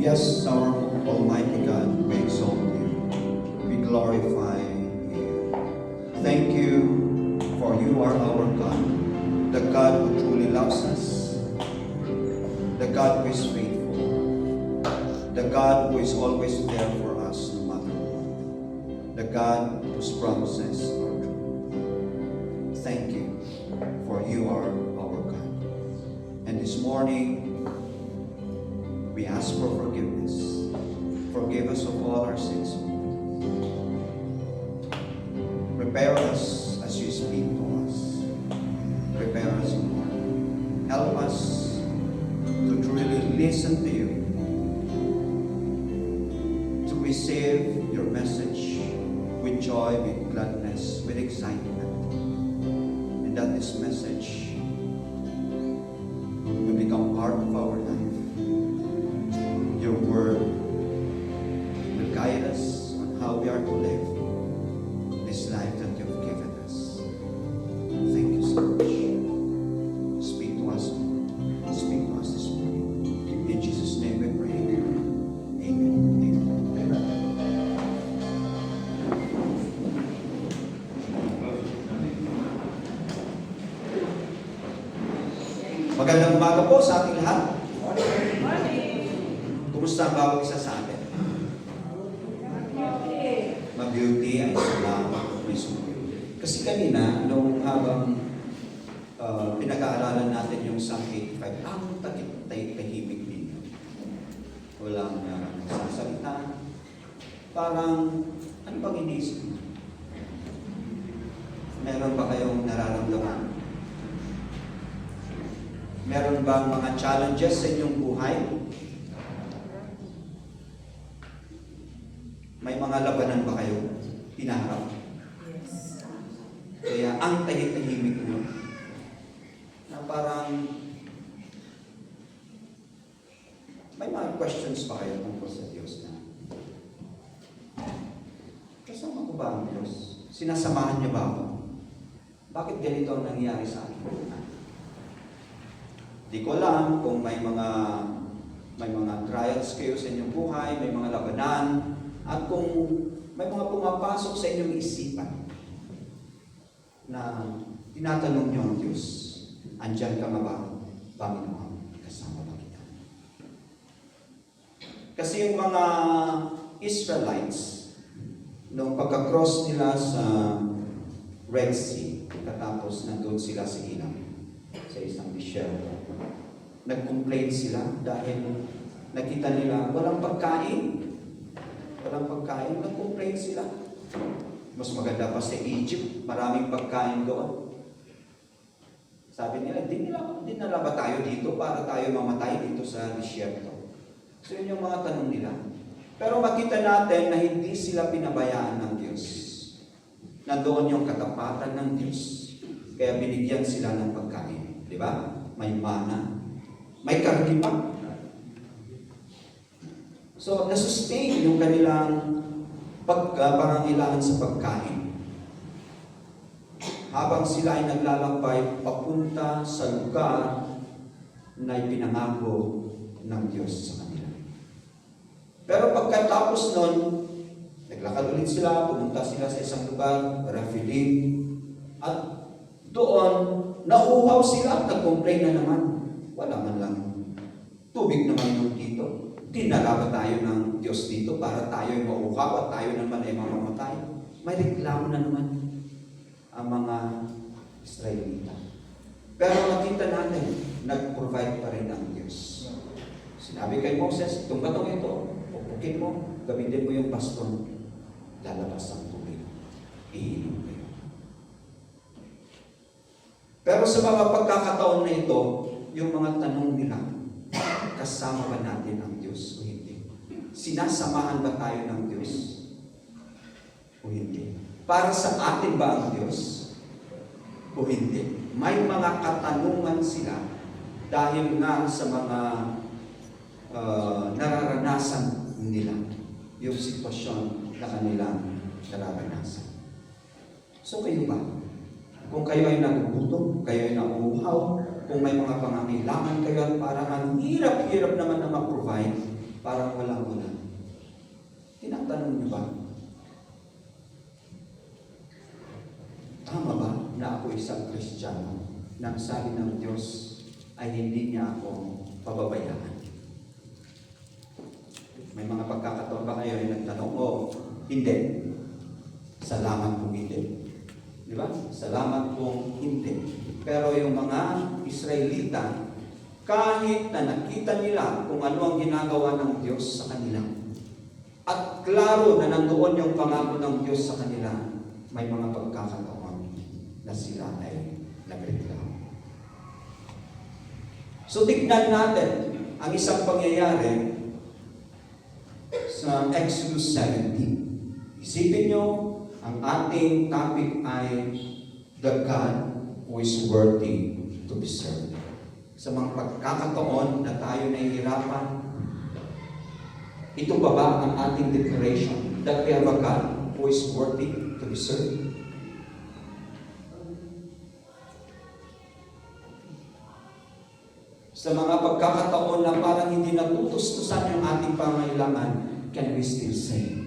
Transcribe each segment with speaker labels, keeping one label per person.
Speaker 1: Yes, our Almighty God, we exalt you. We glorify you. Thank you, for you are our God, the God who truly loves us, the God who is faithful, the God who is always there for us no matter what, the God whose promises are true. Thank you, for you are our God. And this morning, we ask for forgiveness. Forgive us of all our sins. Prepare us as you speak to us. Prepare us, Lord. Help us to truly listen to you, to receive your message with joy, with gladness, with excitement, and that this message will become part of our life. Your word will guide us on how we are to live this life that you've given us. Thank you so much. Speak to us, Lord. Speak to us this morning. In Jesus' name we pray. Amen. Amen. Magandang umaga po sa ating lahat. Kumusta ang bawat isa sa atin? Mabuti ay salamat may sumunod. Kasi kanina, nung habang pinag-aaralan natin yung Psalm 85, ang tahimik ninyo. Walang nagsasalita. Parang, ano bang iniisip mo? Meron ba kayong nararamdaman? Meron bang mga challenges sa inyong buhay? May mga labanan ba kayo hinaharap? Yes. Kaya ang tahimik nyo na parang may mga questions pa kayo tungkol sa Diyos na kasama ko ba ang Diyos? Sinasamahan niya ba ako? Bakit ganito ang nangyayari sa akin? Di ko alam kung may mga trials kayo sa inyong buhay, may mga labanan, at kung may mga pumapasok sa inyong isipan na tinatanong niyo ang Diyos, andyan ka nga ba, Panginoon, kasama ba kita? Kasi yung mga Israelites, nung pagka-cross nila sa Red Sea, katapos nandun sila sa ilang, sa isang disyerto, nag-complain sila dahil nakita nila walang pagkain. Walang pagkain, nag-complain sila. Mas maganda pa sa Egypt, maraming pagkain doon. Sabi nila, di nala ba tayo dito para tayo mamatay dito sa disyerto? So yun yung mga tanong nila. Pero makita natin na hindi sila pinabayaan ng Diyos. Nandoon yung katapatan ng Diyos. Kaya binigyan sila ng pagkain. Di ba? May mana. May kargi pa. So, nasustain yung kanilang pangangailangan sa pagkain. Habang sila ay naglalakbay papunta sa lugar na ipinangako ng Diyos sa kanila. Pero pagkatapos nun, naglakad ulit sila, pumunta sila sa isang lugar, Rephidim, at doon, nauuhaw sila at nag-complain na naman. Wala man lang tubig naman yung dito. Dinala ba tayo ng Diyos dito para tayo ay mauhaw at tayo naman ay mamamatay? May reklamo na naman ang mga Israelita. Pero makita natin, nag-provide pa rin ang Diyos. Sinabi kay Moses, itong batong ito, pupukin mo, gamitin mo yung baston, lalabas ang tubig. Iinom kayo. Pero sa mga pagkakataon na ito, yung mga tanong nila, kasama ba natin ang Diyos o hindi? Sinasamahan ba tayo ng Diyos o hindi? Para sa atin ba ang Diyos o hindi? May mga katanungan sila dahil nga sa mga nararanasan nila, yung sitwasyon na kanilang nararanasan. So kayo ba? Kung kayo ay nagugutom, kayo ay nauuhaw, kung may mga pangangailangan kayo at parang ang hirap-hirap naman na mag-provide, parang walang-wala. Tinatanong niyo ba, tama ba na ako isang Kristiyano na ang sabi ng Diyos ay hindi niya ako pababayaan? May mga pagkakataon ba kayo ay nagtanong, hindi. Salamat kung hindi. Di ba? Salamat kung hindi. Pero yung mga Israelita, kahit na nakita nila kung ano ang ginagawa ng Diyos sa kanila, at klaro na nandoon yung pangako ng Diyos sa kanila, may mga pagkakataon na sila ay nagreklamo. So tignan natin ang isang pangyayari sa Exodus 17. Isipin nyo, ang ating topic ay the God who is worthy to be served. Sa mga pagkakataon na tayo nahihirapan, ito ba ba ang ating declaration that we have a God who is worthy to be served? Sa mga pagkakataon na parang hindi natutustusan yung ating pangailangan, can we still say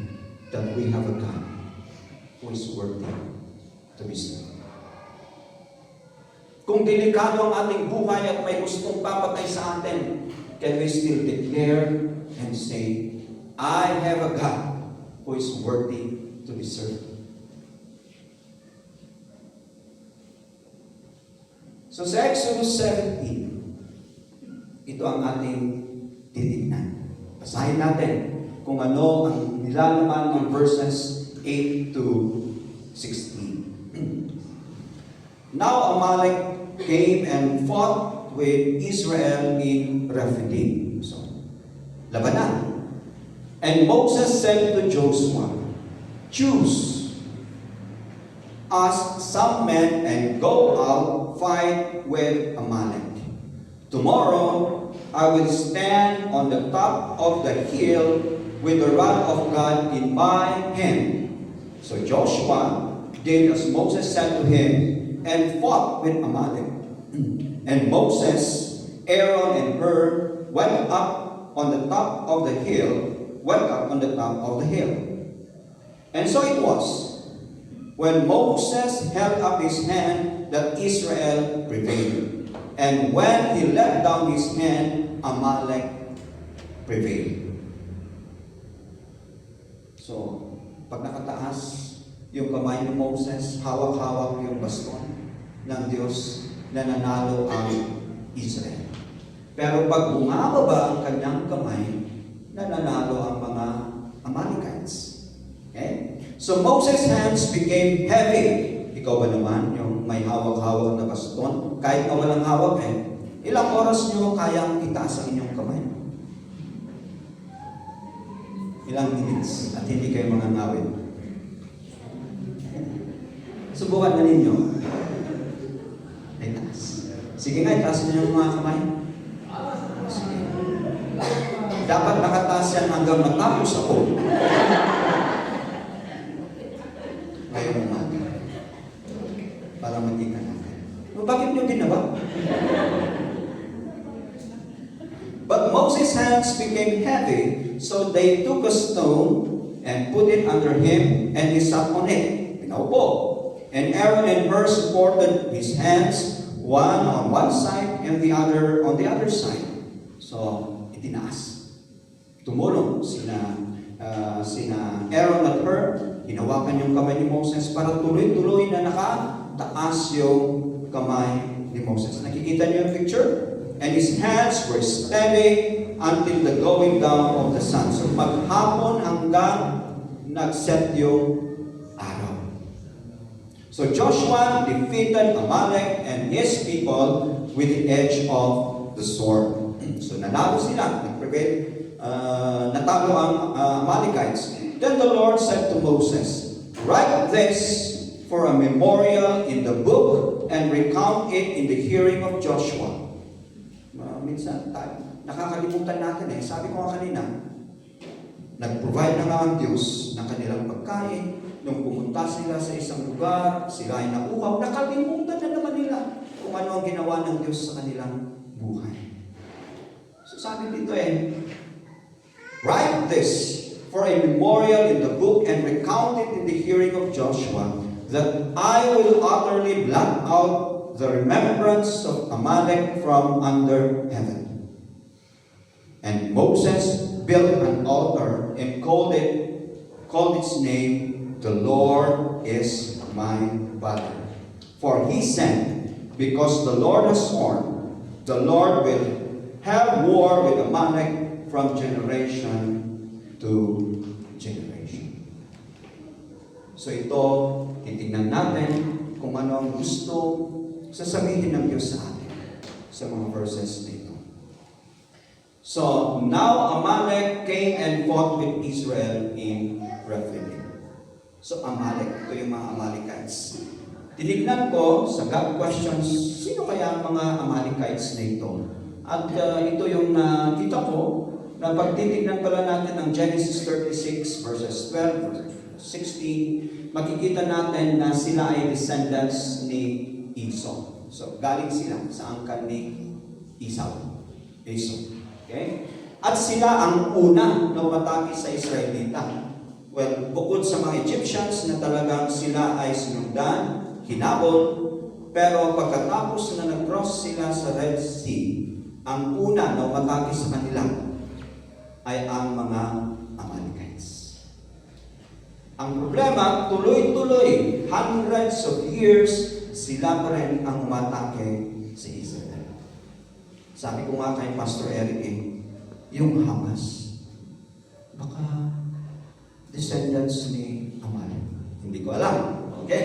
Speaker 1: that we have a God who is worthy to be served? Kung delikado ang ating buhay at may gustong papatay sa atin, can we still declare and say, I have a God who is worthy to be served? So sa Exodus 17, ito ang ating titignan. Basahin natin kung ano ang nilalaman ng verses 8 to 16. Now Amalek came and fought with Israel in Rephidim. So, labanan. And Moses said to Joshua, choose us some men and go out, fight with Amalek. Tomorrow I will stand on the top of the hill with the rod of God in my hand. So Joshua did as Moses said to him, and fought with Amalek. And Moses, Aaron, and Hur went up on the top of the hill, And so it was, when Moses held up his hand, that Israel prevailed. And when he let down his hand, Amalek prevailed. So, pag nakataas yung kamay ni Moses, hawak-hawak yung baston ng Diyos na nanalo ang Israel. Pero pag bumababa ang kanyang kamay, nananalo ang mga Amalekites. Okay? So Moses' hands became heavy. Ikaw ba naman, yung may hawak-hawak na baston, kahit na walang hawak ilang oras nyo kayang itaas ang inyong kamay? Ilang minutes at hindi kayo mangangawin? Subukan na ninyo. Itaas. Sige nga, itaas niyo yung mga kamay. Sige. Dapat nakataas yan hanggang matapos ako. Ngayon umaga. Para magkita natin. Bakit nyo ginawa? But Moses' hands became heavy, so they took a stone and put it under him, and he sat on it. Pinaupo. And Aaron and Hur supported his hands, one on one side and the other on the other side. So, itinaas. Tumulong sina Aaron at Hur, hinawakan yung kamay ni Moses para tuloy-tuloy na nakataas yung kamay ni Moses. Nakikita niyo yung picture? And his hands were steady until the going down of the sun. So, maghapon hanggang nag-set yung araw. So Joshua defeated Amalek and his people with the edge of the sword. So nanalo sila, natalo ang Amalekites. Then the Lord said to Moses, write this for a memorial in the book and recount it in the hearing of Joshua. Minsan tayo, nakakalimutan natin Sabi ko nga kanina, nag-provide na nga ang Diyos ng kanilang pagkain. Nung pumunta sila sa isang lugar, sila ay nauhaw, nakalimutan na naman nila kung ano ang ginawa ng Diyos sa kanilang buhay. So sabi dito Write this for a memorial in the book and recount it in the hearing of Joshua, that I will utterly blot out the remembrance of Amalek from under heaven. And Moses built an altar and called its name, The Lord is my banner. For he said, because the Lord has sworn, the Lord will have war with Amalek from generation to generation. So ito, titignan natin kung ano ang gusto sasabihin ng Diyos sa atin sa mga verses nito. So, now Amalek came and fought with Israel in Rephidim. So, Amalek, ito yung mga Amalekites. Tinignan ko sa God questions, sino kaya ang mga Amalekites na ito? At ito yung nakita ko, na pagtitignan pala natin ang Genesis 36 verses 12, verses 16, makikita natin na sila ay descendants ni Esau. So, galing sila sa angkan ni Esau. Okay? At sila ang una na umatake sa Israelita. Well, bukod sa mga Egyptians na talagang sila ay sinundan, hinabol, pero pagkatapos na nag-cross sila sa Red Sea, ang una na umatake sa kanila ay ang mga Amalekites. Ang problema, tuloy-tuloy, hundreds of years, sila pa rin ang umatake sa Israel. Sabi ko nga kay Pastor Eric, yung Hamas, baka descendants ni Amalek. Hindi ko alam. Okay?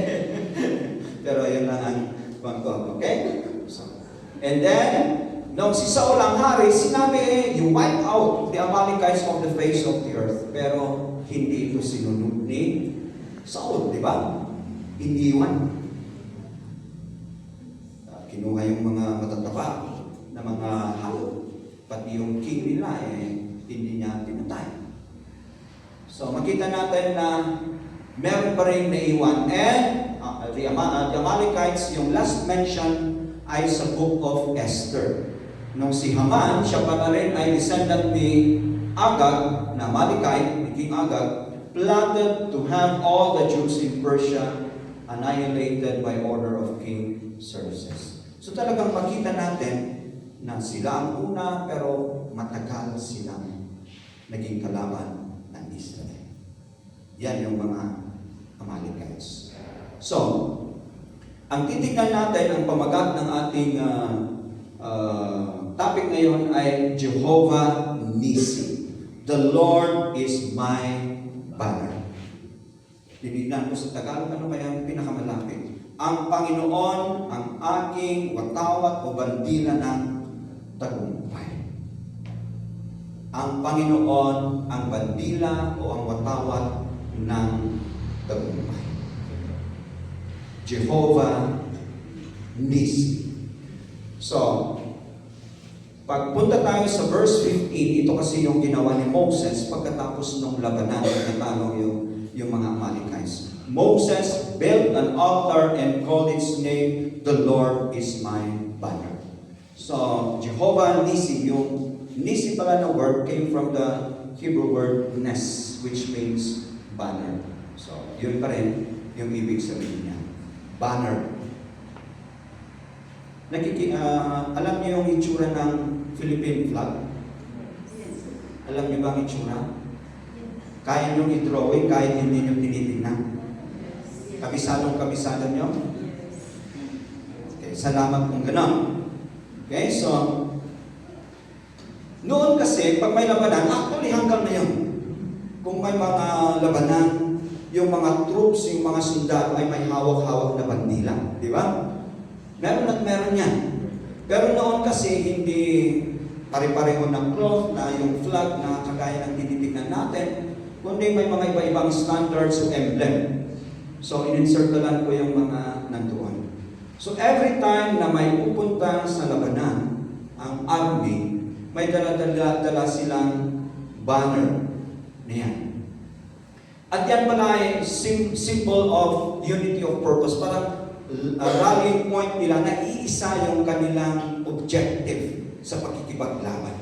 Speaker 1: Pero yun lang ang pangko. Okay? So, and then, nung si Saul ang hari, sinabi, you wipe out the Amalekites of the face of the earth. Pero hindi ito sinunod ni Saul, di ba? Iniwan. Kinuha yung mga matatapa na mga halo. Pati yung king nila, hindi niya pinatay. So, makita natin na meron pa rin naiwan. And the Amalekites, yung last mention ay sa book of Esther. Nung si Haman, siya pa na rin ay descendant ni Agag, na Amalekite, ni King Agag, plotted to have all the Jews in Persia annihilated by order of King Xerxes. So talagang makita natin na sila ang una, pero matagal silang naging kalaban ng Israel. Yan yung mga Amalekites. So, ang titignan natin, ang pamagat ng ating topic ngayon ay Jehovah Nissi. The Lord is my banner. Tinignan ko sa Tagalog, ano kaya ang pinakamalapit? Ang Panginoon, ang aking watawat o bandila ng tagumpay. Ang Panginoon, ang bandila o ang watawat ng tagumpay. Jehovah Nissi. So, pagpunta tayo sa verse 15, ito kasi yung ginawa ni Moses pagkatapos ng labanan, natalo yung mga Amalekites. Moses built an altar and called its name, The Lord is my banner. So, Jehovah Nissi, yung Nissi pala na word came from the Hebrew word nes, which means banner. So, yun pa rin yung ibig sabihin niya. Banner. Alam niyo yung itsura ng Philippine flag? Alam niyo ba ang itsura? Kaya niyo i-drawing kahit hindi niyo tinitingnan? Kabisadong-kabisado niyo? Okay, salamat kung gano'n. Okay, so, noon kasi, pag may labanan, actually hanggang ngayon, kung may mga labanan, yung mga troops, yung mga sundalo ay may hawak-hawak na bandila. Di ba? Meron at meron yan. Pero noon kasi hindi pare-pareho ng cloth na yung flag na kagaya ng tinitignan natin, kundi may mga iba-ibang standards o emblem. So, in-insert-lan ko yung mga nandoon. So, every time na may pupunta sa labanan, ang army, may dala silang banner niyan. At yan pala ay symbol of unity of purpose. Parang rallying point nila na iisa yung kanilang objective sa pakikipaglaban.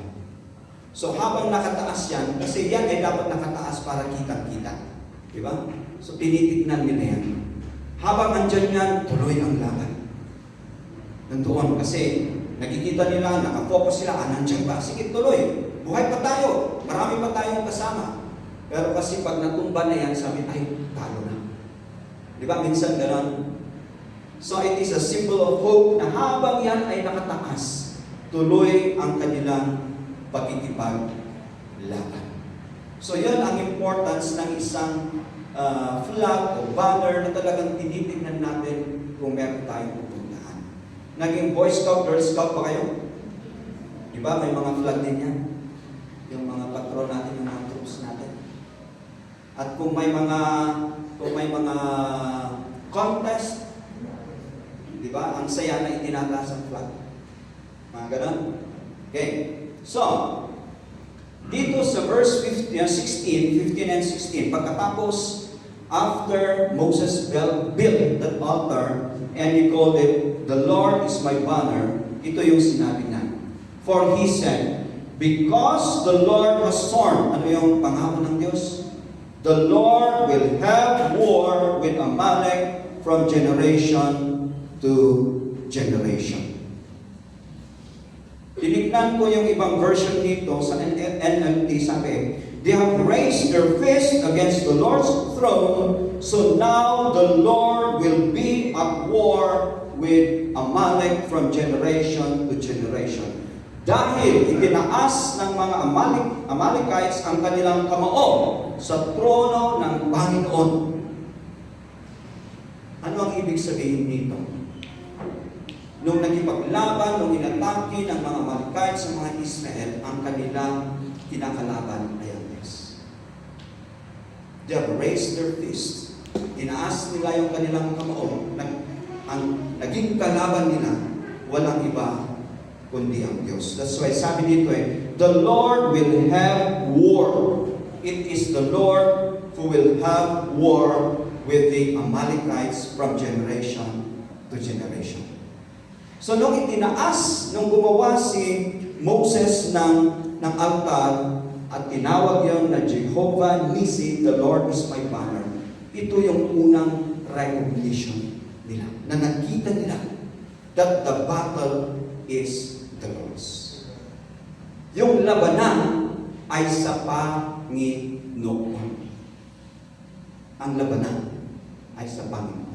Speaker 1: So habang nakataas yan, kasi yan ay dapat nakataas para kitang-kita. Di ba? So tinitignan nila yan. Habang andyan yan, tuloy ang laban. Nandoon kasi nakikita nila, nakafocus sila, nandiyan ba? Sige, tuloy. Buhay pa tayo. Marami pa tayong kasama. Pero kasi pag natumba na yan, sabi, ay, talo na. Di ba? Minsan gano'n. So it is a symbol of hope na habang yan ay nakataas, tuloy ang kanilang pagkikipaglaban. So yun ang importance ng isang flag o banner na talagang tinitignan natin kung meron tayong pupuntahan. Naging Boy Scout, Girl Scout pa kayo? Di ba? May mga flag din yan. Yung mga patron natin, yung mga troops natin. At kung may mga contest, di ba? Ang saya na itinataas ang flag. Mga ganun. Okay. So, dito sa verse 15 and 16, pagkatapos, after Moses built that altar, and he called it, "The Lord is my banner," ito yung sinabi niya. For he said, because the Lord has sworn, ano yung pangako ng Diyos? The Lord will have war with Amalek from generation to generation. Tinignan ko yung ibang version dito sa NLT, sabi, they have raised their fist against the Lord's throne, so now the Lord will be at war with Amalek from generation to generation. Dahil itinaas ng mga Amalekites ang kanilang kamao sa trono ng Panginoon. Ano ang ibig sabihin nito? Nung nagipaglaban, nung inatake ng mga Amalekites sa mga Israel, ang kanilang kinakalaban ay ang Diyos. They have raised their fist. Tinaas nila yung kanilang kamao. Ang naging kalaban nila, walang iba kundi ang Diyos. That's why sabi dito the Lord will have war. It is the Lord who will have war with the Amalekites from generation to generation. So nung itinaas, nung gumawa si Moses ng altar at tinawag yon na Jehovah Nissi, the Lord is my banner, ito yung unang recognition nila, na nakita nila that the battle is the Lord's. Yung labanan ay sa Panginoon. Ang labanan ay sa Panginoon.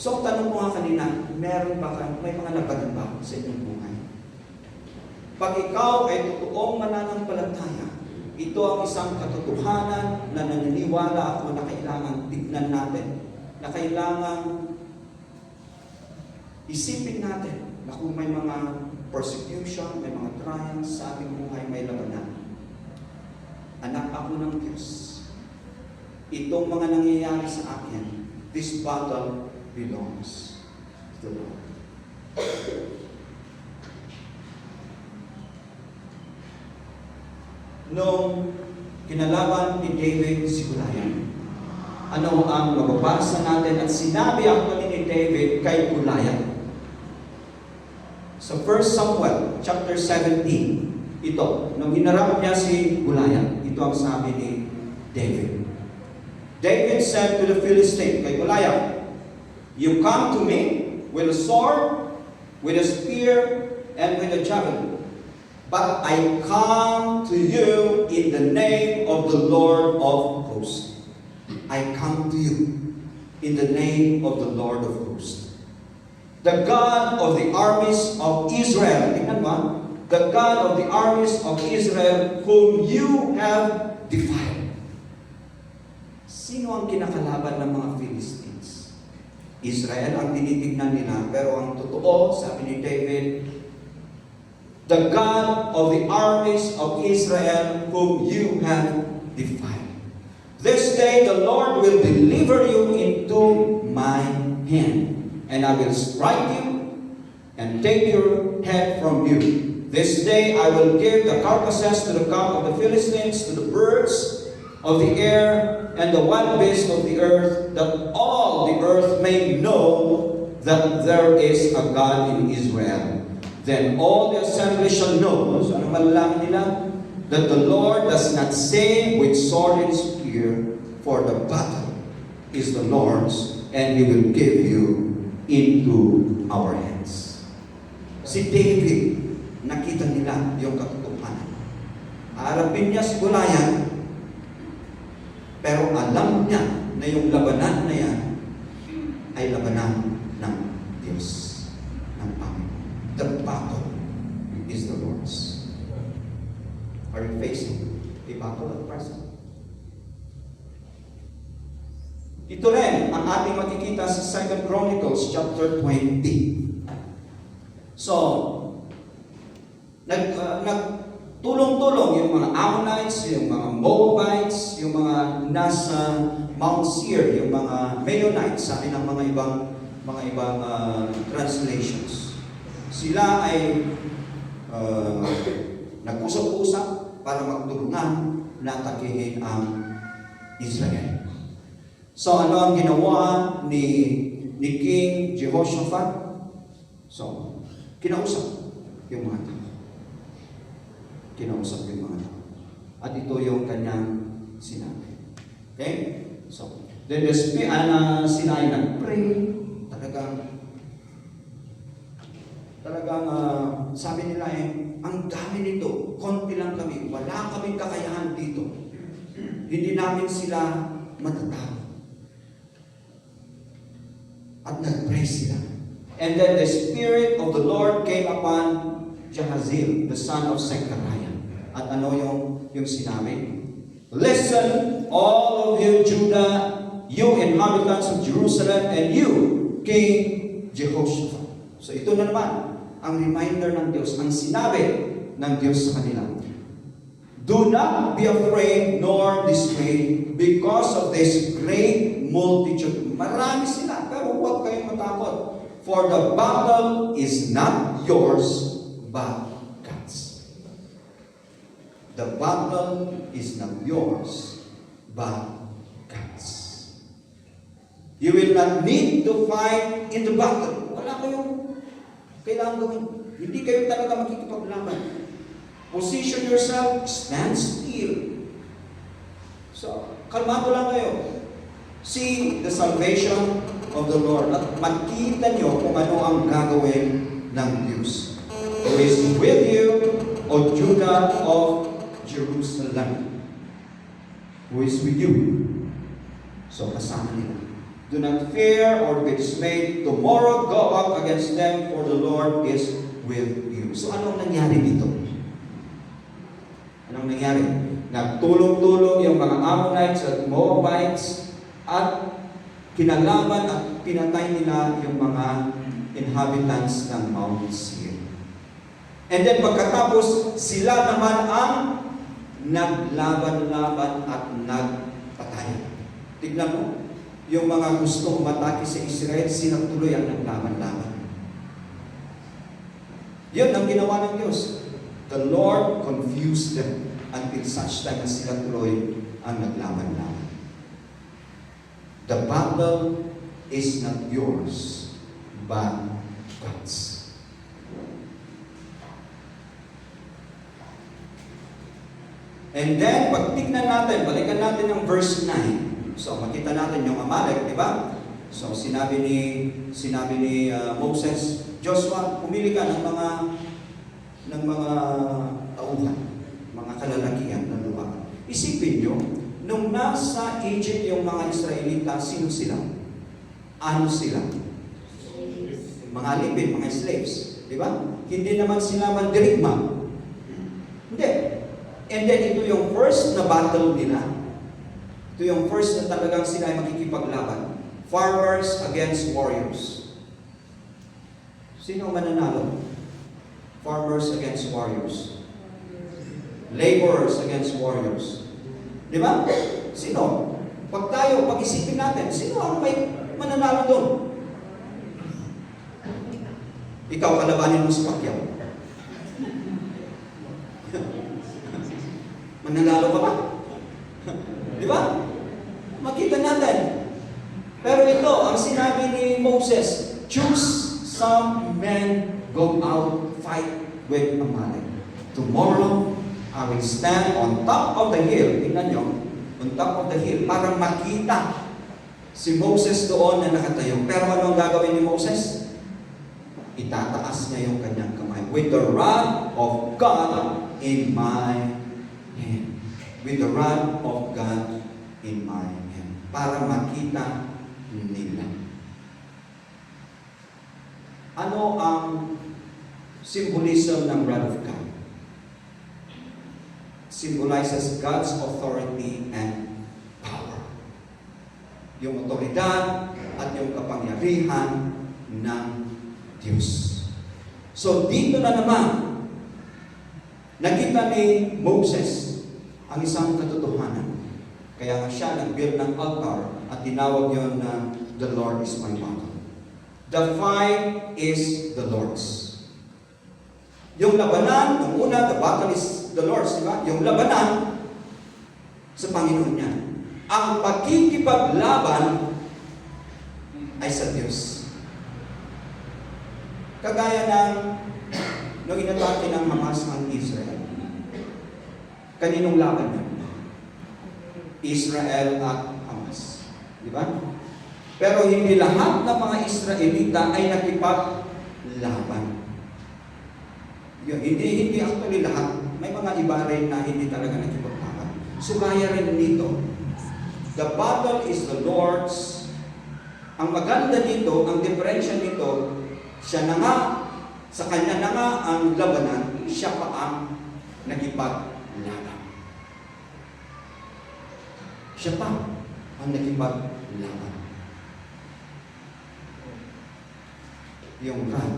Speaker 1: So, tanong ko nga kanina, may mga labanan ba sa inyong buhay? Pag ikaw ay totoong mananampalataya, ito ang isang katotohanan na naniniwala ako na kailangan tignan natin, na kailangan isipin natin na kung may mga persecution, may mga trials sa ating buhay, may labanan. Anak ako ng Diyos. Itong mga nangyayari sa akin, this battle belongs to the Lord. Nung kinalaban ni David si Goliath, ano ang mababasa natin at sinabi actually ni David kay Goliath? Sa 1 Samuel chapter 17, ito, nung hinarap niya si Goliath, ito ang sabi ni David. David said to the Philistine, kay Goliath, "You come to me with a sword, with a spear, and with a javelin. But I come to you in the name of the Lord of hosts." I come to you in the name of the Lord of hosts, the God of the armies of Israel. Tingnan mo, the God of the armies of Israel, whom you have defied. Sino ang kinakalaban ng mga Philistines? Israel ang tinitignan nila, pero ang totoo, sabi ni David, the God of the armies of Israel, whom you have defied. This day the Lord will deliver you into my hand, and I will strike you and take your head from you. This day I will give the carcasses to the camp of the Philistines, to the birds of the air, and the wild beasts of the earth, that all the earth may know that there is a God in Israel. Then all the assembly shall know, so ano malalaman nila? That the Lord does not say with sword and spear, for the battle is the Lord's, and He will give you into our hands. Si David, nakita nila yung katotohanan. Harapin niya si Goliath, pero alam niya na yung labanan na yan ay labanan ng Diyos, ng Panginoon. The battle is the Lord's. Are you facing a battle at present? Ito rin ang ating makikita sa 2 Chronicles chapter 20. So, nagtulong-tulong yung mga Ammonites, yung mga Moabites, yung mga nasa Mount Seir, yung mga Meunites, sabi ng mga ibang translations. Sila ay nag-usap-usap para magtulungan na atakihin ang Israel. So ano ang ginawa ni King Jehoshaphat? So, kinausap yung mga tao. Kinausap yung mga tao. At ito yung kanyang sinabi. Okay? So, then sila ay nag-pray. Talagang sabi nila ang dami nito, konti lang kami, wala kaming kakayahan dito. Hindi namin sila matatawag. At nag-pray sila. And then the Spirit of the Lord came upon Jahaziel, the son of Zechariah. At ano yung sinabi? Listen, all of you Judah, you inhabitants of Jerusalem, and you, King Jehoshaphat. So ito na naman, ang reminder ng Diyos, ang sinabi ng Diyos sa kanila. Do not be afraid nor dismayed because of this great multitude. Marami sila, pero huwag kayong matakot. For the battle is not yours, but God's. The battle is not yours, but God's. You will not need to fight in the battle. Wala kayong kailangan gawin. Hindi kayo talaga makikipaglaban. Position yourself, stand still. So, kalmado lang kayo. See the salvation of the Lord. At makita nyo kung ano ang gagawin ng Diyos. Who is with you, O Judah of Jerusalem. Who is with you. So, kasama nila. Do not fear or be dismayed. Tomorrow go up against them, for the Lord is with you. So, anong nangyari dito? Anong nangyari? Nagtulong-tulong yung mga Ammonites at Moabites at kinalaban at pinatay nila yung mga inhabitants ng Mount Seir. And then pagkatapos, sila naman ang naglaban-laban at nagpatay. Tignan mo, yung mga gusto umatake sa Israel, sila tuloy ang naglaban-laban. Yun ang ginawa ng Diyos. The Lord confused them until such time na sila tuloy ang naglaban-laban. The battle is not yours, but God's. And then, pag tignan natin, balikan natin ang verse 9. So, makita natin yung Amalek, di ba? So, sinabi ni Moses, Joshua, pumili ka ng mga tauhan, mga kalalakihan na lupa. Isipin nyo, nung nasa Egypt yung mga Israelita, sino sila? Ano sila? Mga alipin, mga slaves. Di ba? Hindi naman sila mandirigma. Hindi. And then ito yung first na battle nila. Ito yung first na talagang sila ay makikipaglaban. Farmers against warriors. Sino mananalo? Farmers against warriors. Laborers against warriors. Di ba? Sino? Pag-isipin natin, sino ang may mananalo doon? Ikaw, kalabanin mo si Pacquiao. Mananalo ka ba? Di ba? Makita natin. Pero ito, ang sinabi ni Moses, choose some men, go out fight with Amalek. Tomorrow, I will stand on top of the hill. Tingnan nyo, on top of the hill, para makita si Moses doon na nakatayo. Pero ano ang gagawin ni Moses? Itataas niya yung kanyang kamay. With the rod of God in my hand. With the rod of God in my hand. Para makita nila. Ano ang symbolism ng rod of God? Symbolizes God's authority and power. Yung otoridad at yung kapangyarihan ng Diyos. So dito na naman, nakita ni Moses ang isang katotohanan. Kaya nga siya nag-build ng altar at tinawag yun na the Lord is my battle. The fight is the Lord's. Yung labanan, yung una, the battle is the Lord's, di ba? Yung labanan sa Panginoon niya. Ang pagkikipaglaban ay sa Diyos. Kagaya ng nung inatake ng Hamas ang Israel. Kaninong laban niya? Israel at Hamas. Di ba? Pero hindi lahat ng mga Israelita ay nakipaglaban. Hindi actually lahat. May mga iba rin na hindi talaga nakipaglaban. So kaya rin dito. The battle is the Lord's. Ang maganda dito, ang diferensya nito, siya na nga, sa kanya na nga ang labanan, siya pa ang nakipaglaban. Siya pa ang nakipaglaban. Yung rod,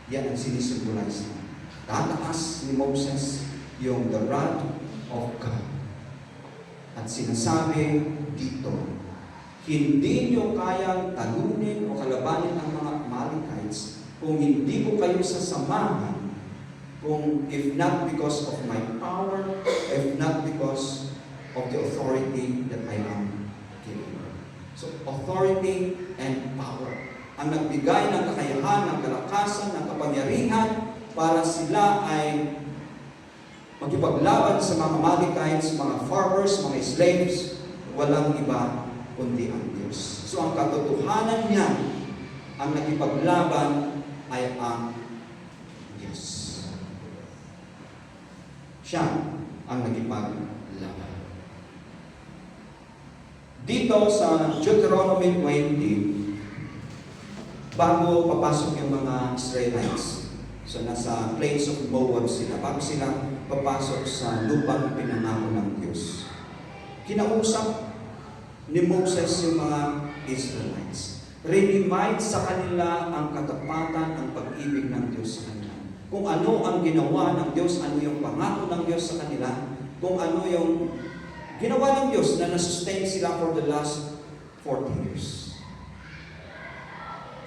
Speaker 1: yan ang sinisimbolize niya. Tataas ni Moses yung the rod of God. At sinasabi dito, hindi nyo kayang talunin o kalabanin ang mga Amalekites kung hindi ko kayo sasamahan, kung if not because of my power, if not because of the authority that I am given. So, authority and power. Ang nagbigay ng kakayahan, ng kalakasan, ng kapangyarihan para sila ay magkipaglaban sa mga Amalekites, mga farmers, mga slaves, walang iba kundi ang Diyos. So ang katotohanan niya, ang nakipaglaban ay ang Diyos. Siya ang nakipaglaban. Dito sa Deuteronomy 20, bago papasok yung mga Israelites, so nasa plains of Moab sila, bago sila papasok sa lupang pinangako ng Diyos, kinausap ni Moses yung mga Israelites. Remind sa kanila ang katapatan, ang pag-ibig ng Diyos sa kanila. Kung ano ang ginawa ng Diyos, ano yung pangako ng Diyos sa kanila, kung ano yung ginawa ng Diyos na nasustain sila for the last 40 years.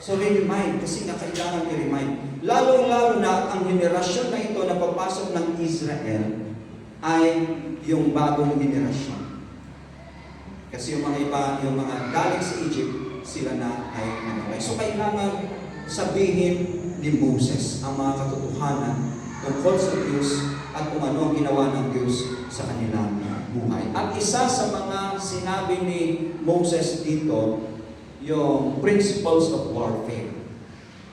Speaker 1: So remind, kasi nga kailangan i-remind. Lalong-lalo na ang henerasyon na ito na papasok ng Israel ay yung bagong henerasyon. Kasi yung mga iba, yung mga galing sa Egypt, sila na ay nanaway. So kailangan sabihin ni Moses ang mga katotohanan tungkol sa Diyos at kung ano ang ginawa ng Diyos sa kanilang buhay. At isa sa mga sinabi ni Moses dito, yung principles of warfare.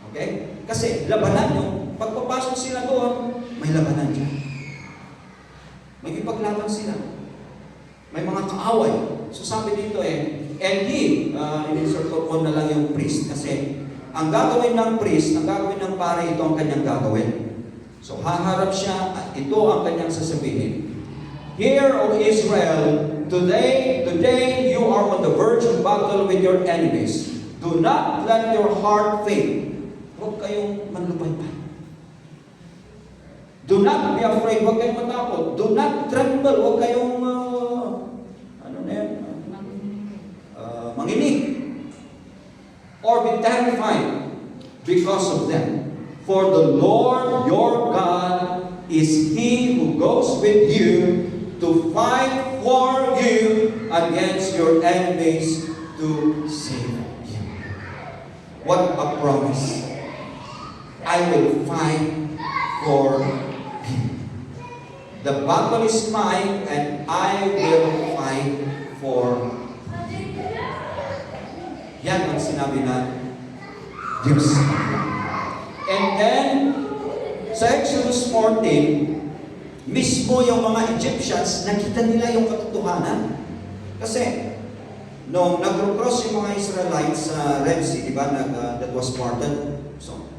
Speaker 1: Okay? Kasi labanan yung, pagpapasok sila doon, may labanan dyan. May ipaglaban sila. May mga kaaway. So sabi dito and he, in-insert ko na lang yung priest kasi ang gagawin ng priest, ang gagawin ng pare, ito ang kanyang gagawin. So haharap siya at ito ang kanyang sasabihin. Hear, O Israel, today you are on the verge of battle with your enemies. Do not let your heart faint. Huwag kayong manlupaypay. Do not be afraid. Huwag kayong matakot. Do not tremble. Huwag kayong manginig. Or be terrified because of them. For the Lord your God is He who goes with you to fight for you against your enemies to save you. What a promise. I will fight for him. The battle is mine and I will fight for him. Yan ang sinabi na Diyos. And then, sa Exodus 14, mismo yung mga Egyptians, nakita nila yung katotohanan. Kasi, nung nag-cross yung mga Israelites sa Red Sea, di ba, that was parted. So,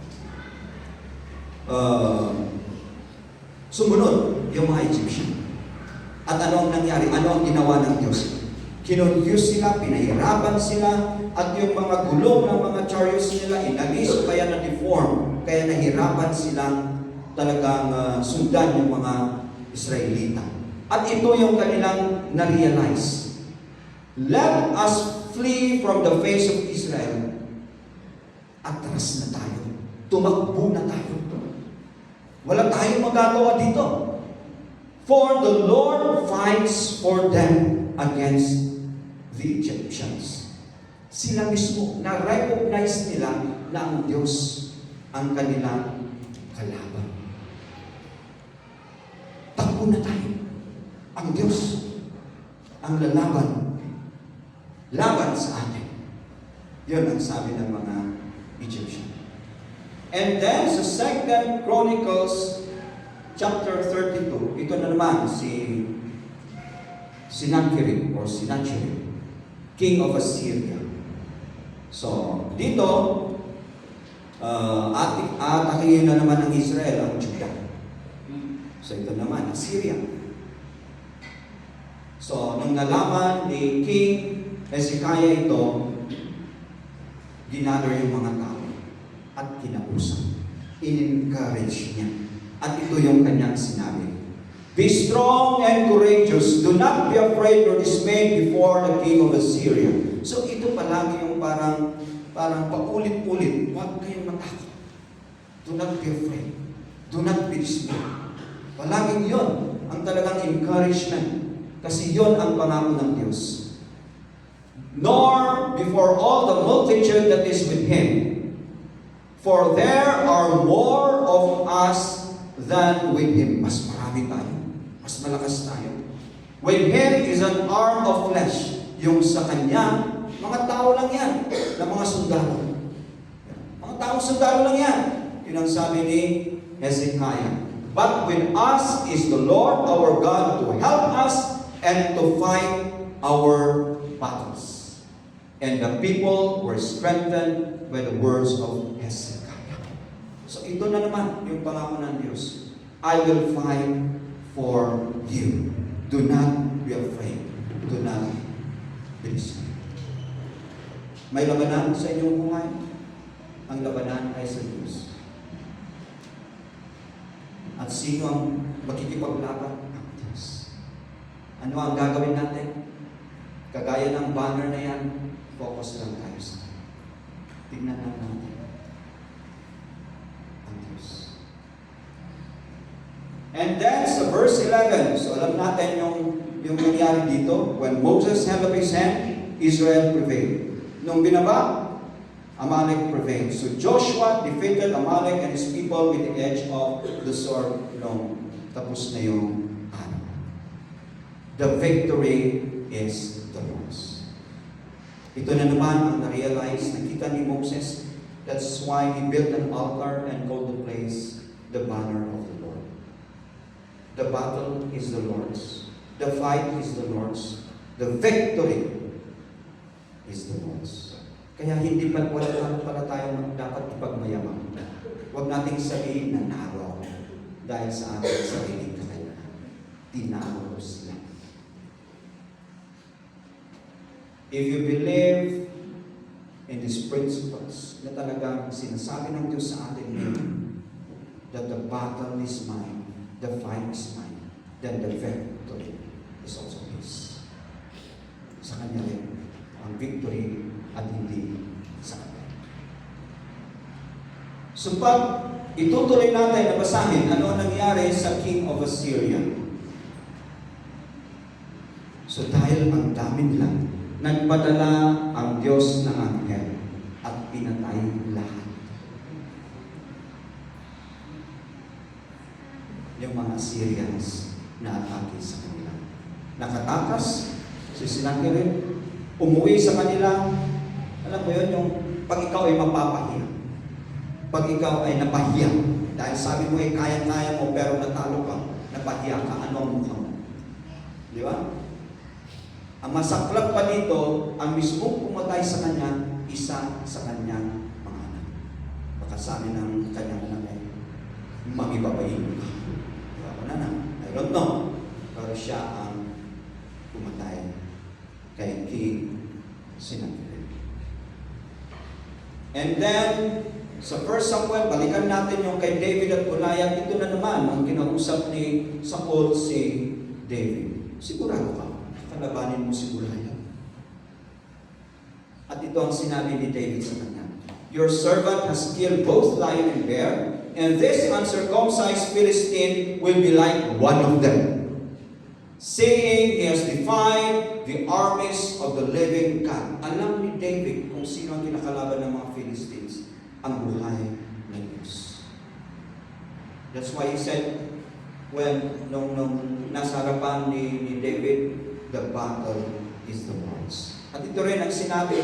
Speaker 1: sumunod yung mga Egyptian. At ano ang nangyari? Ano ang ginawa ng Diyos? Kinonfuse sila, pinahirapan sila, at yung mga gulong ng mga chariots nila, inalis, kaya na-deform, kaya nahirapan silang talagang sundan yung mga Israelita. At ito yung kanilang na-realize. Let us flee from the face of Israel. Atras na tayo. Tumakbo na tayo. Wala tayong magagawa dito. For the Lord fights for them against the Egyptians. Sila mismo, na-recognize nila na ang Diyos ang kanilang kalaban. Takbo na tayo. Ang Diyos ang lalaban. Laban sa atin. Yun ang sabi ng mga Egyptian. And then sa 2 Chronicles chapter 32, ito na naman si Sennacherib or Sennacherib, king of Assyria. So, dito, atakihin na naman ng Israel ang Judah. So, ito naman, Assyria. So, nung nalaman ni King Hezekiah ito, ginather yung mga tao at kinausap. In-encourage niya. At ito yung kanyang sinabi. Be strong and courageous. Do not be afraid or dismayed before the king of Assyria. So ito palagi yung parang paulit-ulit. Huwag kayong matakot. Do not be afraid. Do not be dismayed. Palaging yon ang talagang encouragement. Kasi yon ang pangako ng Diyos. Nor before all the multitude that is with him. For there are more of us than with him. Mas marami tayo. Mas malakas tayo. With him is an arm of flesh. Yung sa kanya, mga tao lang yan. Na mga sundalo. Mga taong sundalo lang yan. Yun ang sabi ni Hezekiah. But with us is the Lord our God to help us and to fight our battles. And the people were strengthened by the words of Hezekiah. So ito na naman yung pangako ng Diyos. I will fight for you. Do not be afraid. Do not be dismayed. May labanan sa inyong buhay. Ang labanan ay sa Diyos. At sino ang makikipaglaban? Ang Diyos. Ano ang gagawin natin? Kagaya ng banner na yan, focus lang tayo sa Kanya. Tingnan lang natin ang Diyos. And then sa verse 11, so alam natin yung nangyari dito. When Moses held up his hand, Israel prevailed. Nung binaba, Amalek prevailed. So Joshua defeated Amalek and his people with the edge of the sword. Tapos na yung ano. The victory is the Lord's. Ito na naman ang na-realize, nakita ni Moses. That's why he built an altar and called the place the banner of the Lord. The battle is the Lord's. The fight is the Lord's. The victory is the Lord's. Kaya hindi pa pala tayo dapat ipagmayaman. Huwag nating sabihin na naro ako dahil sa ating sariling kakayanan. Tinalo sila. If you believe in these principles na talagang sinasabi ng Diyos sa atin ngayon, that the battle is mine, the fight is mine, then the victory is also His. Sa Kanya rin ang victory at hindi sa Kanya. So pag itutuloy natin na basahin ano nangyari sa King of Assyria. So dahil ang dami nila, nagpadala ang Diyos ng anghel at pinatay lahat. Assyrians na atake sa kanila. Nakatakas si Sennacherib, umuwi sa kanila. Alam mo yun, yung pag ikaw ay mapapahiya, pag ikaw ay napahiya, dahil sabi mo ay kaya-kaya mo pero natalo ka, napahiya ka, ano ang mukha mo? Di ba? Ang masaklap pa dito, ang mismong pumatay sa kanya, isa sa kanyang mga anak. Baka sabi ng kanyang anak ay, magibabayin ka. Ako na, I don't know. Pero siya ang pumatay kay King Sennacherib. And then, sa 1 Samuel, balikan natin yung kay David at Goliath. Ito na naman ang kinausap ni Saul si David. Sigurado ka, kalabanin mo si Goliath. At ito ang sinabi ni David sa kanya. Your servant has killed both lion and bear, and this uncircumcised Philistine will be like one of them, saying he has defied the armies of the living God. Alam ni David kung sino ang kinakalaban ng mga Philistines, ang buhay na Diyos. That's why he said, nung nasa harapan ni David, the battle is the Lord's. At ito rin ang sinabi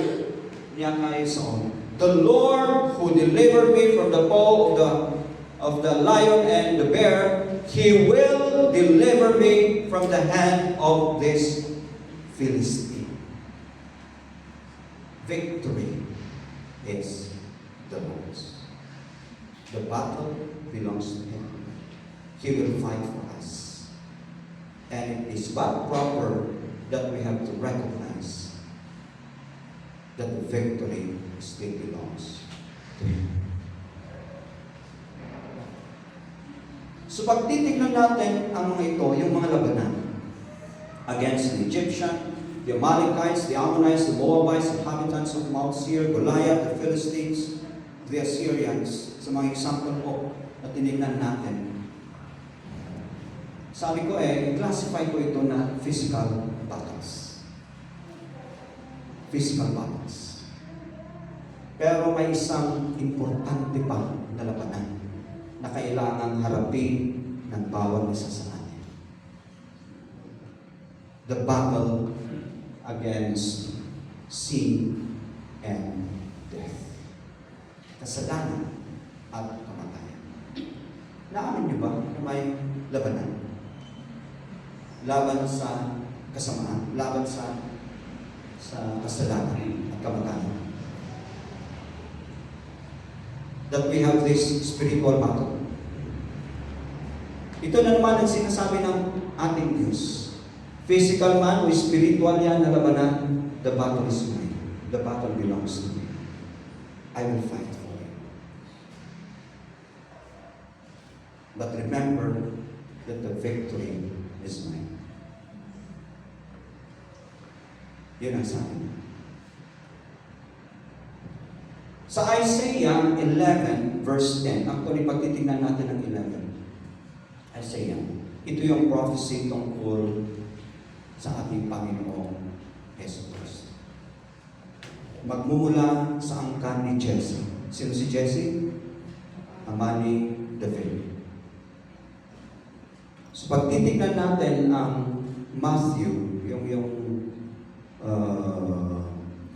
Speaker 1: niya kay Saul, the Lord who delivered me from the paw of the lion and the bear, He will deliver me from the hand of this Philistine. Victory is the Lord's. The battle belongs to Him. He will fight for us. And it is but proper that we have to recognize that the victory still belongs to Him. So pag titignan natin ang mga ito, yung mga labanan against the Egyptian, the Amalekites, the Ammonites, the Moabites, the inhabitants of Mount Seir, Goliath, the Philistines, the Assyrians, sa mga example po na tinignan natin. Sabi ko i-classify ko ito na physical battles. Physical battles. Pero may isang importante pa na labanan na kailangang harapin ng bawat isa sa atin. The battle against sin and death. Kasalanan at kamatayan. Naamin niyo ba na may labanan? Laban sa kasamaan, laban sa kasalanan at kamatayan. That we have this spiritual battle. Ito na naman ang sinasabi ng ating Diyos. Physical man o spiritual yan na labanan, the battle is mine. The battle belongs to me. I will fight for you. But remember that the victory is mine. Yun ang sabi niya. Sa Isaiah 11 verse 10, actually pagtitignan natin ang 11. Isaiah, ito yung prophecy tungkol sa ating Panginoong Jesus Cristo. Magmumula sa angkan ni Jesse. Sino si Jesse? Ama ni David. So pagtitignan natin ang Matthew, yung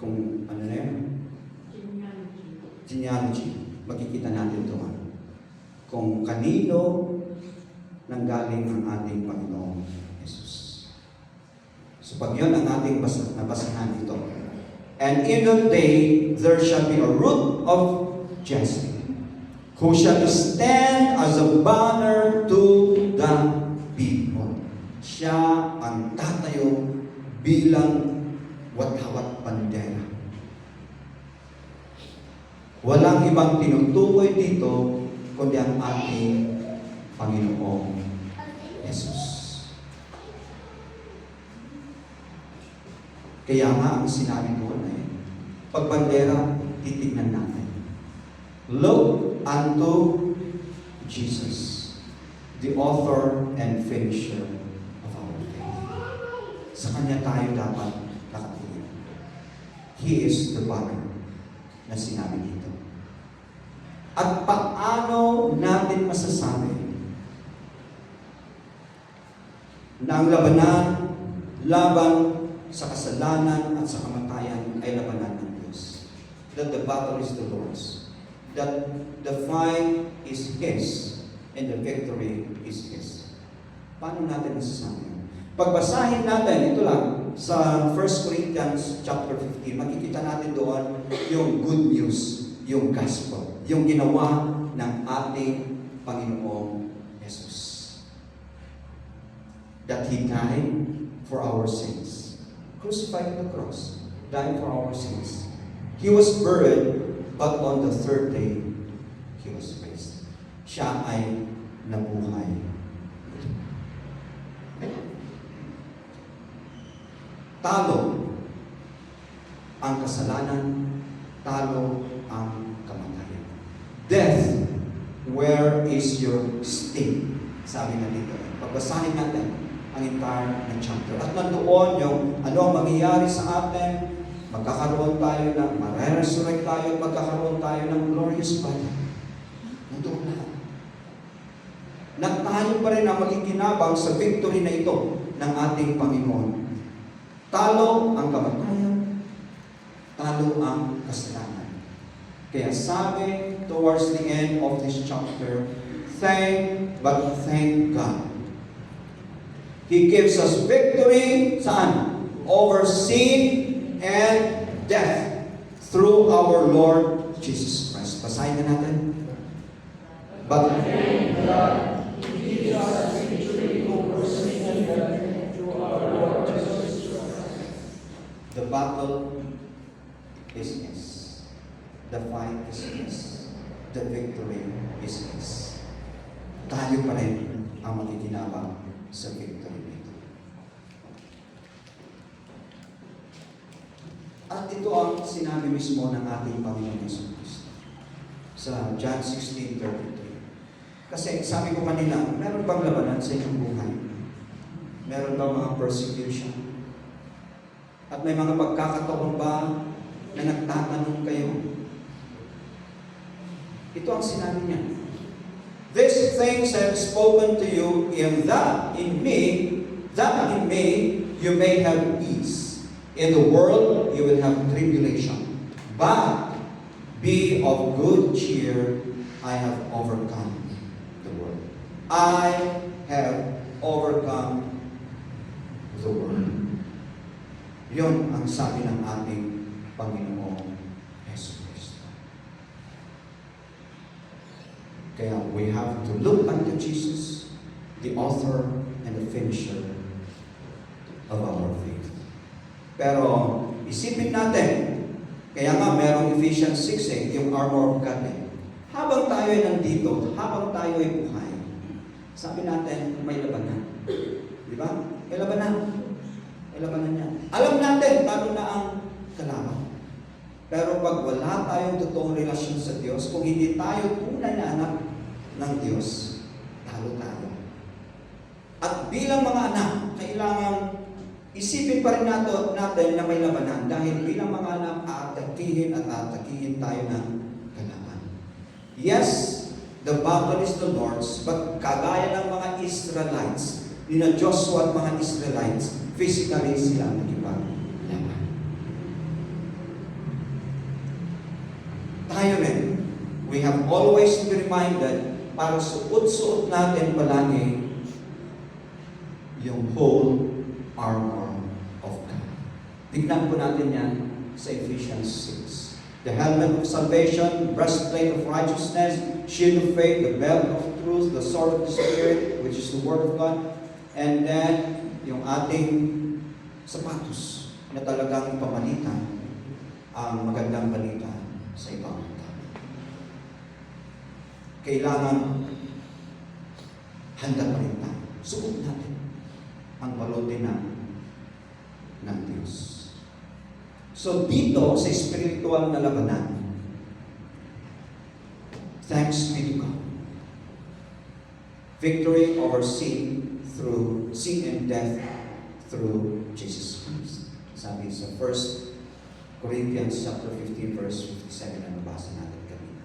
Speaker 1: kung ano na yun? Genealogy. Makikita natin ito. Kung kanino nanggaling ang ating Panginoong Jesus. So pag yun ang ating nabasahan ito. And in that day, there shall be a root of Jesse, who shall stand as a banner to the people. Siya ang tatayo bilang watawat bandera. Walang ibang tinutukoy dito kundi ang ating Panginoong Jesus. Kaya nga ang sinabi doon ay pagbandera, titignan natin. Look unto Jesus, the author and finisher of our faith. Sa Kanya tayo dapat nakatingin. He is the banner na sinabi dito. At paano natin masasabi na ang labanan, laban sa kasalanan at sa kamatayan ay labanan ng Diyos. That the battle is the Lord's. That the fight is His and the victory is His. Paano natin nasasabi yun? Pagbasahin natin, ito lang, sa 1 Corinthians chapter 15, makikita natin doon yung good news, yung gospel, yung ginawa ng ating Panginoong Jesus. That He died for our sins. Crucified on the cross, died for our sins. He was buried, but on the third day, He was raised. Siya ay nabuhay. Talo ang kasalanan, talo ang kamatayan. Death, where is your sting? Sabi na dito. Pagbasahin natin ang entire na chapter. At nandoon yung ano ang mangyayari sa atin, magkakaroon tayo ng, mareresurrect tayo, magkakaroon tayo ng glorious body. Nandoon lahat. Na tayo pa rin ang makikinabang sa victory na ito ng ating Panginoon. Talo ang kamatayan, talo ang kasalanan. Kaya sabi towards the end of this chapter, thank God. He gives us victory, saan? Over sin and death through our Lord Jesus Christ. Basahin na natin. But thank God, He gives us victory over sin and death through our Lord Jesus Christ. The battle is His. The fight is His. The victory is His. Tayo pa rin ang makikinabang sa victory nito. At ito ang sinabi mismo ng ating Panginoon Yesus Cristo sa John 16:33. Kasi sabi ko kanina, meron bang labanan sa inyong buhay? Meron bang mga persecution? At may mga pagkakataon ba na nagtatanong kayo? Ito ang sinabi niya. These things I have spoken to you in me, that in me you may have peace. In the world you will have tribulation. But be of good cheer, I have overcome the world. I have overcome the world. Yun ang sabi ng ating Panginoong Jesus Cristo. Kaya we have to look unto Jesus, the author and the finisher of our faith. Pero isipin natin, kaya nga merong Ephesians 6 yung armor of God Habang tayo ay nandito, habang tayo ay buhay, sabi natin may labanan. Di ba? May labanan. Labanan niya. Alam natin, talo na ang kalaban. Pero pag wala tayong totoong relasyon sa Diyos, kung hindi tayo tunay na anak ng Diyos, talo tayo. At bilang mga anak, kailangan isipin pa rin natin na may labanan dahil bilang mga anak, aatakihin tayo ng kalaban. Yes, the battle is the Lord's, but kagaya ng mga Israelites, nina Joshua at mga Israelites, physically sila nakipaglaban. Tayo rin, we have always to be reminded para suot-suot natin palagi yung whole armor of God. Tignan po natin yan sa Ephesians 6. The helmet of salvation, breastplate of righteousness, shield of faith, the belt of truth, the sword of the Spirit, which is the word of God, and then yung ating sapatos na talagang pamalitan ang magandang balita sa ibang tao. Kailangan handa pa rin tayo. Suot natin ang balote ng Diyos. So dito sa spiritual na labanan, thanks be to God. Victory over sin and death through Jesus Christ. Sabi sa 1 Corinthians chapter 15 verse 57 na nabasa natin kanina.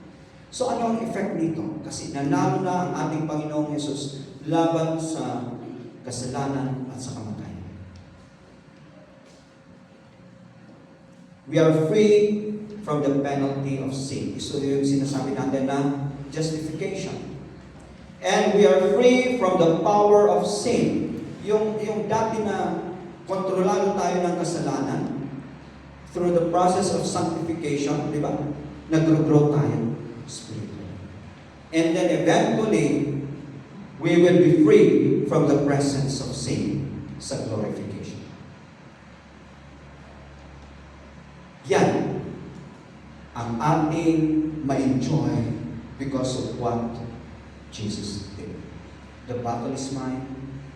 Speaker 1: So ano ang effect nito? Kasi nanalo na ang ating Panginoong Jesus laban sa kasalanan at sa kamatayan. We are free from the penalty of sin. So yung sinasabi natin na justification. And we are free from the power of sin. Yung dati na kontrolado tayo ng kasalanan, through the process of sanctification, di ba? Nag-grow tayo spiritually. And then eventually, we will be free from the presence of sin sa glorification. Yan ang ating ma-enjoy because of what Jesus did. The battle is mine,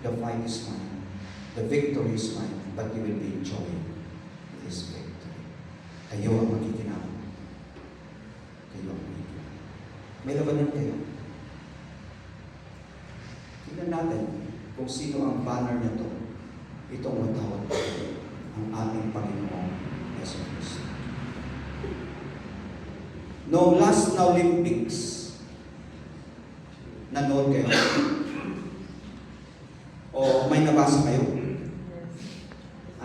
Speaker 1: the fight is mine, the victory is mine, but you will be enjoying this victory. Kayo ang makikinabang. Kayo ang makikinabang. May labanan kayo. Tingnan natin kung sino ang banner nito. Itong matawag ko, ang ating Panginoong Yesu Cristo. Noong last na Olympics, nanood kayo? O may nabasa kayo?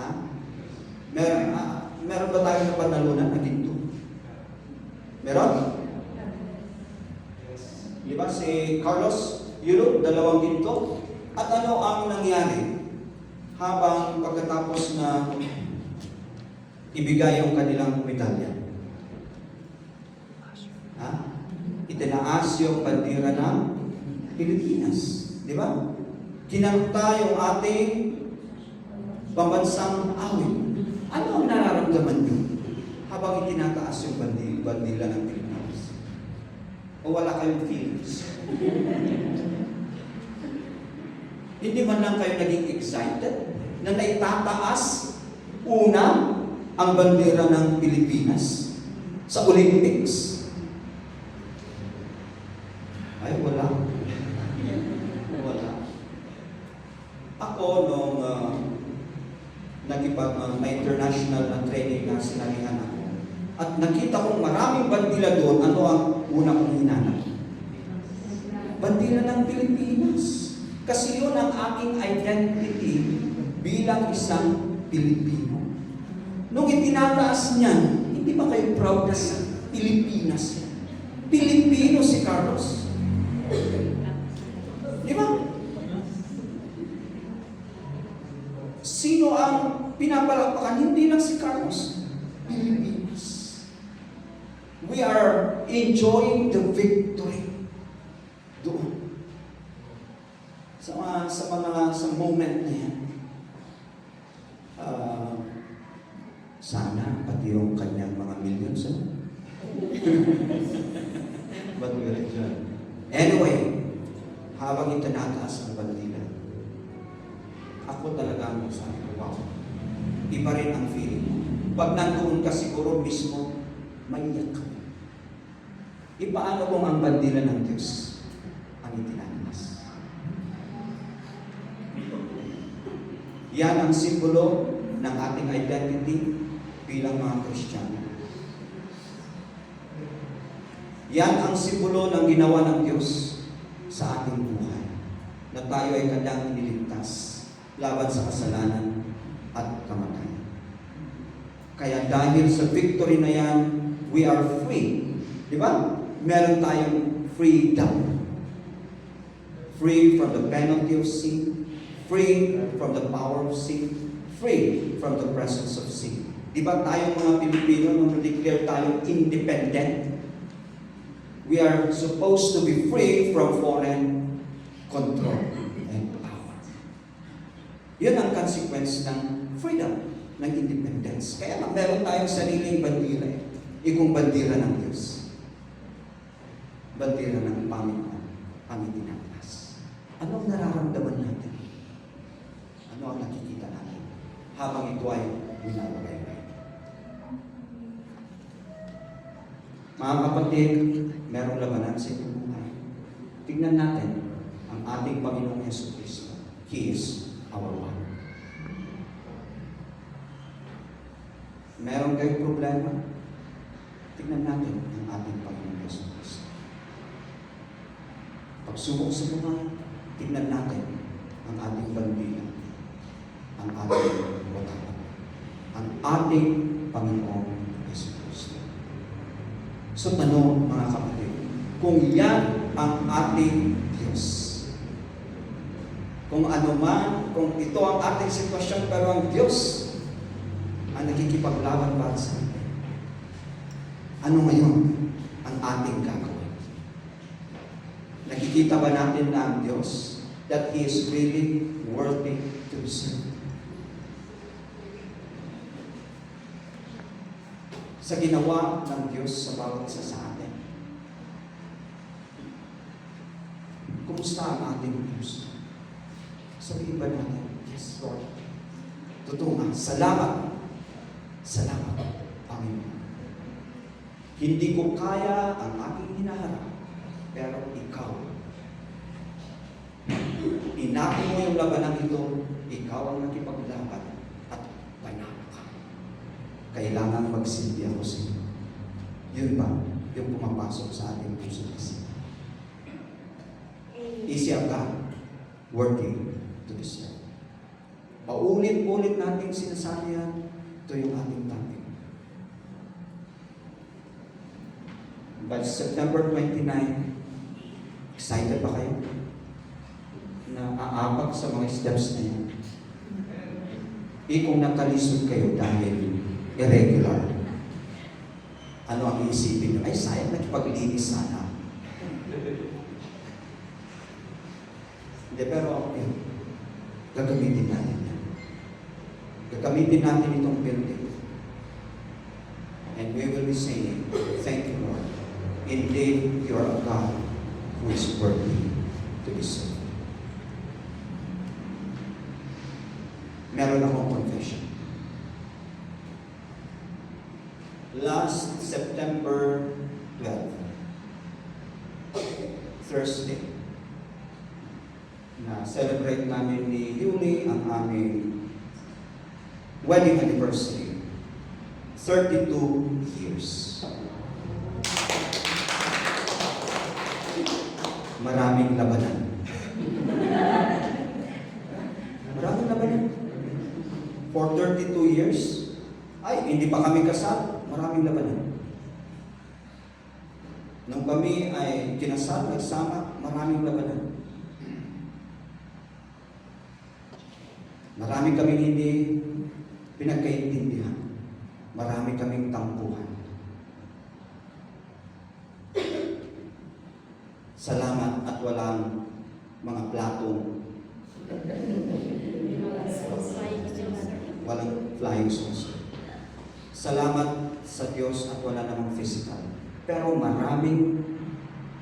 Speaker 1: Ha? Meron ba tayong napanalunan na ginto? Meron? Di ba si Carlos Yulo, 2 ginto? At ano ang nangyari habang pagkatapos na ibigay yung kanilang medalya? Ha? Itinaas yung bandera ng Pilipinas. Di ba? Kinanta yung ating pambansang awit. Ano ang nararamdaman nyo habang itinataas yung bandila ng Pilipinas? O wala kayong feelings? Hindi man lang kayo naging excited na naitataas una ang bandera ng Pilipinas sa Olympics? Ay, wala. Wala. Ako, nung may international na training na sinalihan ako, at nakita kong maraming bandila doon, ano ang una kong hinanap? Bandila ng Pilipinas. Kasi yun ang aking identity bilang isang Pilipino. Nung itinataas niyan, hindi ba kayo proud na sa Pilipinas? Pilipino si Carlos. Di ba? Sino ang pinapalakpakan? Hindi lang si Carlos. Pilipinas. We are enjoying the victory doon. Sa moment na yan. Sana pati yung kanyang mga millions. But we'll enjoy. Anyway, habang itinataas ang bandila, ako talaga ang sabi ko, wow, iba rin ang feeling mo. Pag nandoon ka siguro mismo, maiyak ka. Ipaano kung ang bandila ng Diyos ang itinataas? Yan ang simbolo ng ating identity bilang mga Kristiyano. Yan ang simbolo ng ginawa ng Diyos sa ating buhay. Na tayo ay kanyang iniligtas laban sa kasalanan at kamatayan. Kaya dahil sa victory na yan, we are free. Di ba? Meron tayong freedom. Free from the penalty of sin. Free from the power of sin. Free from the presence of sin. Di ba tayong mga Pilipino, nung declare tayong independent, we are supposed to be free from foreign control and power. Yun ang consequence ng freedom, ng independence. Kaya meron tayong sariling bandila. Ikong bandila ng Diyos. Bandila ng Panginoon ang itinataas. Anong nararamdaman natin? Ano ang nakikita natin habang ito ay winawagayway? Mga kapatid, merong labanan sa inyong buhay. Tignan natin ang ating Panginoong Yesu Cristo. He is our one. Meron kayong problema? Tignan natin ang ating Panginoong Yesu Cristo. Pagsubok sa buhay, tignan natin ang ating bandila, ang ating watawan, ang ating Panginoong Yesu Cristo. So tanong mga kapatid, kung yan ang ating Diyos, kung ano man, kung ito ang ating sitwasyon, pero ang Diyos ang nakikipaglaban para sa atin, ano ngayon ang ating gagawin? Nakikita ba natin na ang Diyos, that He is really worthy to be served? Sa ginawa ng Diyos sa bawat isa sa atin, kumusta ang ating Diyos? Sabihin ba natin, yes, Lord. Totoo nga, salamat. Salamat, Panginoon. Hindi ko kaya ang aking hinaharap, pero Ikaw. Inako mo yung labanang ito, Ikaw ang nakipaglaban at panalo ka. Kailangan magsilbi ako sa iyo. Yun ba yung pumapasok sa ating puso kasi? Is siya God working to be served? Paulit-ulit nating sinasabi yan, ito yung ating topic. But September 29, excited ba kayo? Na aapak sa mga steps na yan. Kung nakalisod kayo dahil irregular, ano ang iisipin nyo? Ay, sayang, nakipaglinis sana. Hindi, pero gagamitin natin yan. Gagamitin natin itong building. And we will be saying, thank you, Lord. Indeed, you are a God who is worthy to be served. Meron akong confession. Last September 12, Thursday, na celebrate namin ni Yuli ang aming wedding anniversary. 32 years. Maraming labanan. Maraming labanan. For 32 years, ay, hindi pa kami kasal. Maraming labanan. Nung kami ay kinasal, nagsama, maraming labanan. Marami kaming hindi pinagkaintindihan. Marami kaming tampuhan. Salamat at walang mga platong, walang flying saucer. Salamat sa Diyos at wala namang physical. Pero maraming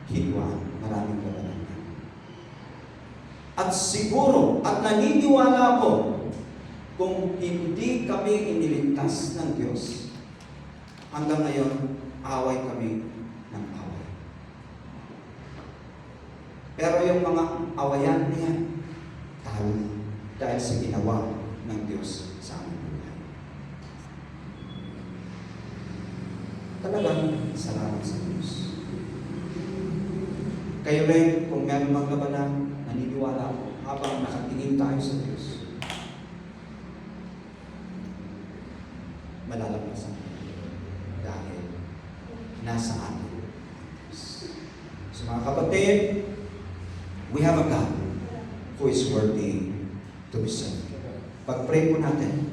Speaker 1: hidwaan, maraming labanan. At siguro, at naniniwala ako, kung hindi kami iniligtas ng Diyos, hanggang ngayon, away kami ng away. Pero yung mga awayan niya, talo dahil sa ginawa ng Diyos sa aming buhay. Talagang salamat sa Diyos. Kayo rin, kung meron mang labanan, naniniwala ako, habang nakatingin tayo sa Diyos, malalagpasan dahil nasa atin. So mga kapatid, we have a God who is worthy to be served. Pag-pray po natin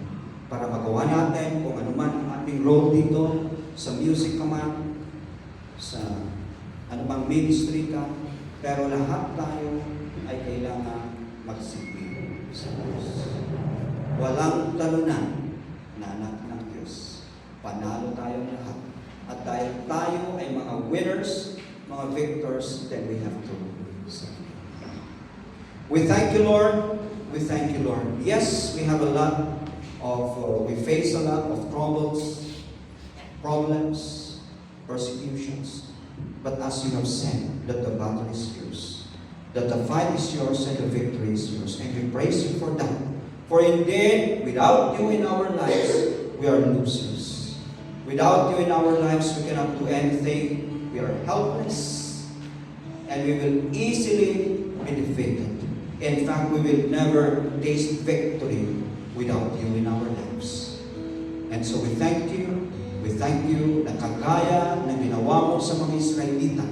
Speaker 1: para magawa natin kung ano man ang ating role dito sa music ka man, sa anumang ministry ka, pero lahat tayo ay kailangan magsilbi sa Diyos. Walang talunan na anak ng Diyos. Panalo tayong lahat. At dahil tayo ay mga winners, mga victors, then we have to serve. We thank you, Lord. We thank you, Lord. Yes, we have a lot of, we face a lot of troubles, problems, persecutions. But as you have said, that the battle is yours, that the fight is yours, and the victory is yours. And we praise you for that. For indeed, without you in our lives, we are losers. Without you in our lives, we cannot do anything. We are helpless, and we will easily be defeated. In fact, we will never taste victory without you in our lives. And so we thank you na kagaya na ginawa mo sa mga Israelita,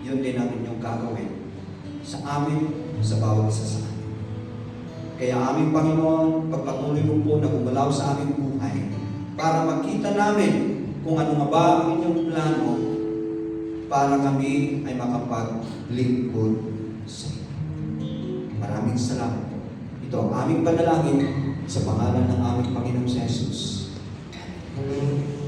Speaker 1: yun din ang inyong gagawin sa amin, sa bawat isa sa amin. Kaya aming Panginoon, pagpatuloy mo po na gumalaw sa aming buhay para makita namin kung ano nga ba ang inyong plano para kami ay makapaglingkod sa iyo. Maraming salamat po. Ito ang aming panalangin sa pangalan ng aming Panginoong Jesus. Amen.